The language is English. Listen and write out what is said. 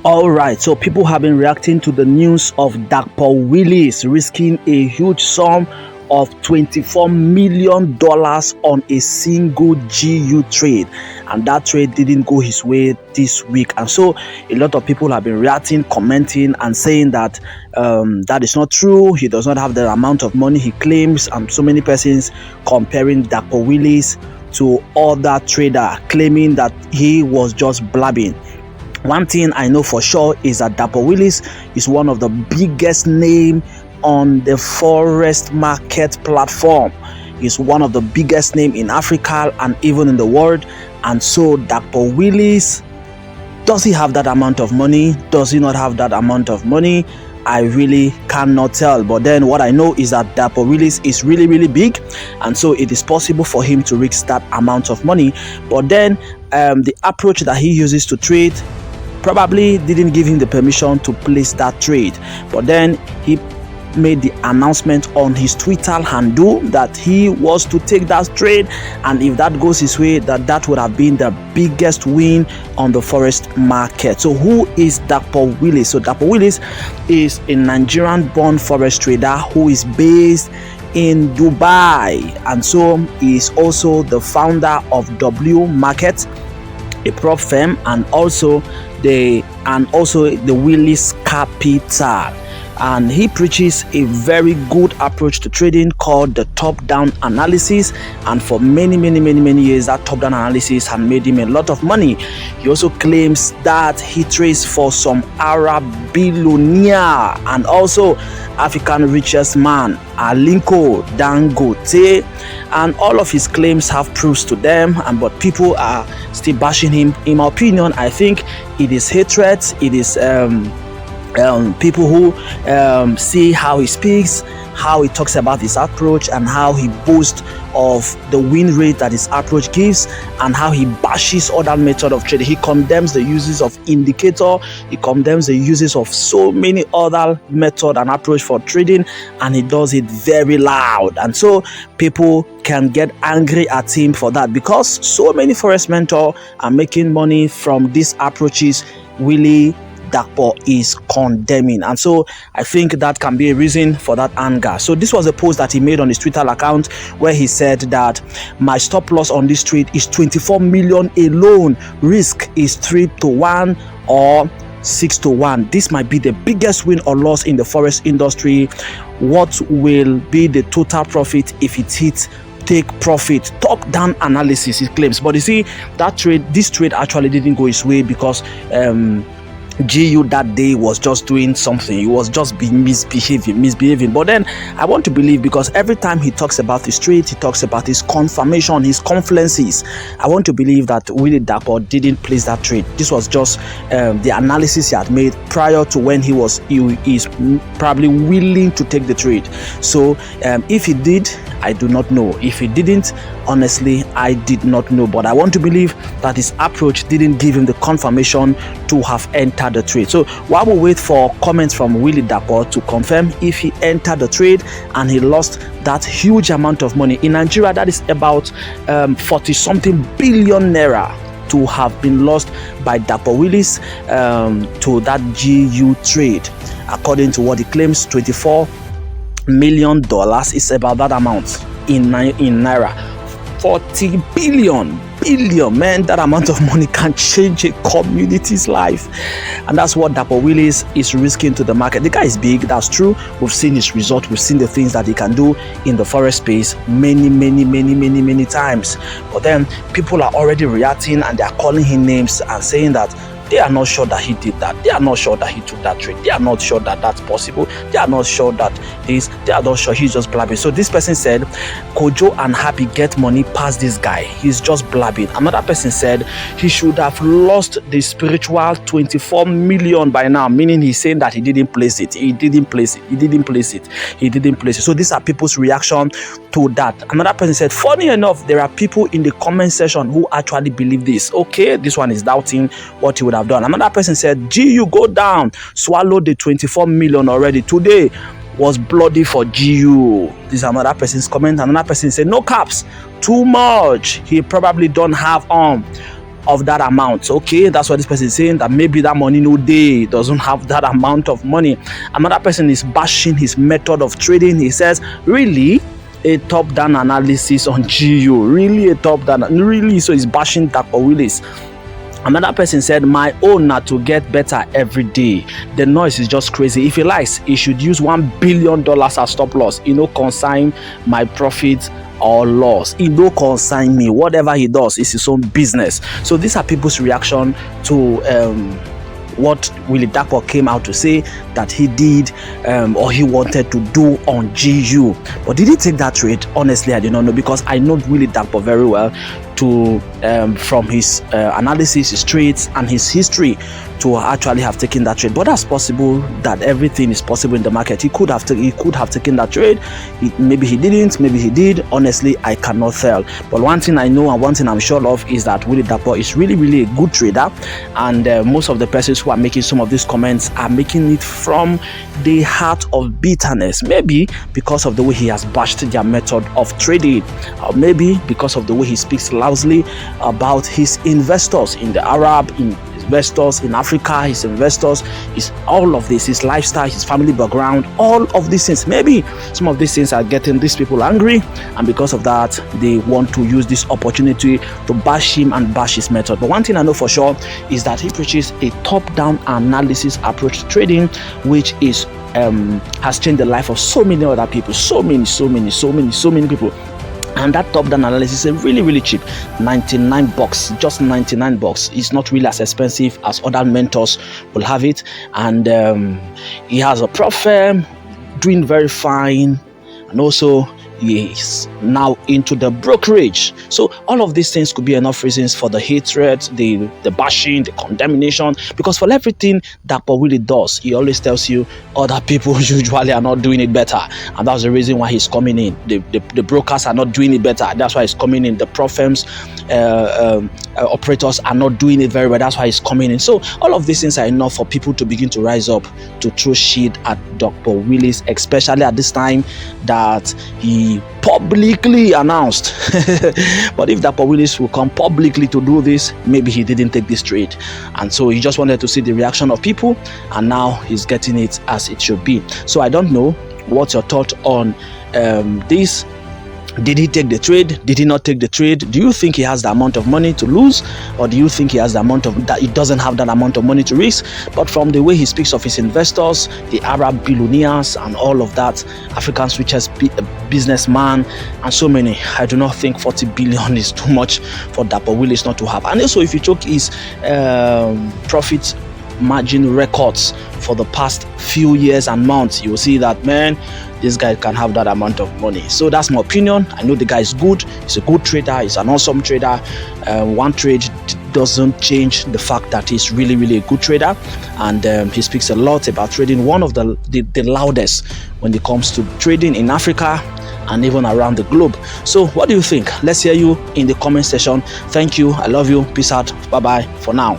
All right, so people have been reacting to the news of Dr. Willis risking a huge sum of $24 million on a single GU trade, and that trade didn't go his way this week. And so a lot of people have been reacting, commenting, and saying that that is not true. He does not have the amount of money he claims, and so many persons comparing Dr. Willis to other trader, claiming that he was just blabbing. One thing I know for sure is that Dr. Willis is one of the biggest name on the Forex market platform. He's one of the biggest name in Africa and even in the world. And so Dr. Willis, does he have that amount of money? Does he not have that amount of money? I really cannot tell. But then what I know is that Dr. Willis is really big, and so it is possible for him to risk that amount of money. But then the approach that he uses to trade probably didn't give him the permission to place that trade. But then he made the announcement on his Twitter handle that he was to take that trade, and if that goes his way, that would have been the biggest win on the Forex market. So who is Dr. Willis? So Dr. Willis is a Nigerian born Forex trader who is based in Dubai, and so he is also the founder of W Market, a prop firm, and also the Willis Capital. And he preaches a very good approach to trading called the top-down analysis, and for many years that top-down analysis has made him a lot of money. He also claims that he trades for some Arab billionaire and also African richest man, Aliko Dangote, and all of his claims have proofs to them, but people are still bashing him. In my opinion, I think it is hatred. It is people who see how he speaks, how he talks about his approach, and how he boasts of the win rate that his approach gives, and how he bashes other method of trading. He condemns the uses of indicator, he condemns the uses of so many other method and approach for trading, and he does it very loud. And so people can get angry at him for that, because so many Forex mentors are making money from these approaches. Willie Dr. is condemning, and so I think that can be a reason for that anger. So this was a post that he made on his Twitter account where he said that my stop loss on this trade is 24 million alone, risk is 3-1 or 6-1. This might be the biggest win or loss in the Forex industry. What will be the total profit if it hits take profit? Top-down analysis, he claims. But you see, this trade actually didn't go his way because GU that day was just doing something. He was just being misbehaving. But then I want to believe, because every time he talks about his trade, he talks about his confirmation, his conferences. I want to believe that Willie Dapper didn't place that trade. This was just the analysis he had made prior to when he is probably willing to take the trade. So if he did, I do not know. If he didn't, honestly, I did not know. But I want to believe that his approach didn't give him the confirmation to have entered the trade. So while we wait for comments from Willie Dapper to confirm if he entered the trade and he lost that huge amount of money in Nigeria, that is about 40-something billion naira to have been lost by Dr. Willis to that GU trade. According to what he claims, $24 million is about that amount in naira. 40 billion, man, that amount of money can change a community's life, and that's what Dr. Willis is risking to the market. The guy is big, that's true. We've seen his result, we've seen the things that he can do in the Forex space many times. But then people are already reacting and they are calling him names and saying that they are not sure that he did that. They are not sure that he took that trade. They are not sure that that's possible. They are not sure that they are not sure he's just blabbing. So this person said, Kojo and Happy get money past this guy. He's just blabbing. Another person said he should have lost the spiritual 24 million by now, meaning he's saying that he didn't place it. He didn't place it. So these are people's reaction to that. Another person said, funny enough, there are people in the comment section who actually believe this. Okay, this one is doubting what he would have done. Another person said, GU go down, swallow the 24 million already. Today was bloody for GU. This is another person's comment. Another person said, no caps, too much. He probably don't have of that amount. Okay, that's what this person is saying, that maybe that money no day doesn't have that amount of money. Another person is bashing his method of trading. He says, really, a top-down analysis on GU, really a top-down, really? So he's bashing Dr. Willis. Another person said, my own not to get better every day. The noise is just crazy. If he likes, he should use $1 billion as stop loss. Consign my profit or loss. He don't consign me. Whatever he does is his own business. So these are people's reaction to what Willie Dapo came out to say that he did or he wanted to do on GU. But did he take that trade? Honestly, I do not know, because I know Willie Dapo very well from his analysis, his trades, and his history to actually have taken that trade. But that's possible. That everything is possible in the market. He could have taken that trade. Maybe he didn't. Maybe he did. Honestly, I cannot tell. But one thing I know and one thing I'm sure of is that Willie Dapo is really, really a good trader. And most of the persons who are making some of these comments are making it from the heart of bitterness. Maybe because of the way he has bashed their method of trading, or maybe because of the way he speaks loudly about his investors in the Arab, investors in Africa, his investors, his all of this, his lifestyle, his family background, all of these things. Maybe some of these things are getting these people angry, and because of that, they want to use this opportunity to bash him and bash his method. But one thing I know for sure is that he preaches a top-down analysis approach to trading, which is has changed the life of so many other people, so many people. And that top-down analysis is really, really cheap. $99, just $99. It's not really as expensive as other mentors will have it. And he has a prop firm doing very fine, and also he is now into the brokerage. So all of these things could be enough reasons for the hatred, the bashing, the condemnation, because for everything that Paul really does, he always tells you other people usually are not doing it better, and that's the reason why he's coming in. The brokers are not doing it better, that's why he's coming in. The prop firms, operators are not doing it very well, that's why he's coming in. So all of these things are enough for people to begin to rise up to throw shit at Dr. Willis, especially at this time that he publicly announced. But if Dr. Willis will come publicly to do this, maybe he didn't take this trade, and so he just wanted to see the reaction of people, and now he's getting it as it should be. So I don't know what's your thought on this. Did he take the trade? Did he not take the trade? Do you think he has the amount of money to lose, or do you think he has the amount of that he doesn't have that amount of money to risk? But from the way he speaks of his investors, the Arab billionaires and all of that, African's richest businessman, and so many, I do not think 40 billion is too much for Dr. Willis not to have. And also, if you check his profit margin records for the past few years and months, you will see that, man, this guy can have that amount of money. So that's my opinion. I know the guy is good. He's a good trader. He's an awesome trader. One trade doesn't change the fact that he's really, really a good trader, and he speaks a lot about trading. One of the loudest when it comes to trading in Africa and even around the globe. So what do you think? Let's hear you in the comment section. Thank you. I love you. Peace out. Bye bye for now.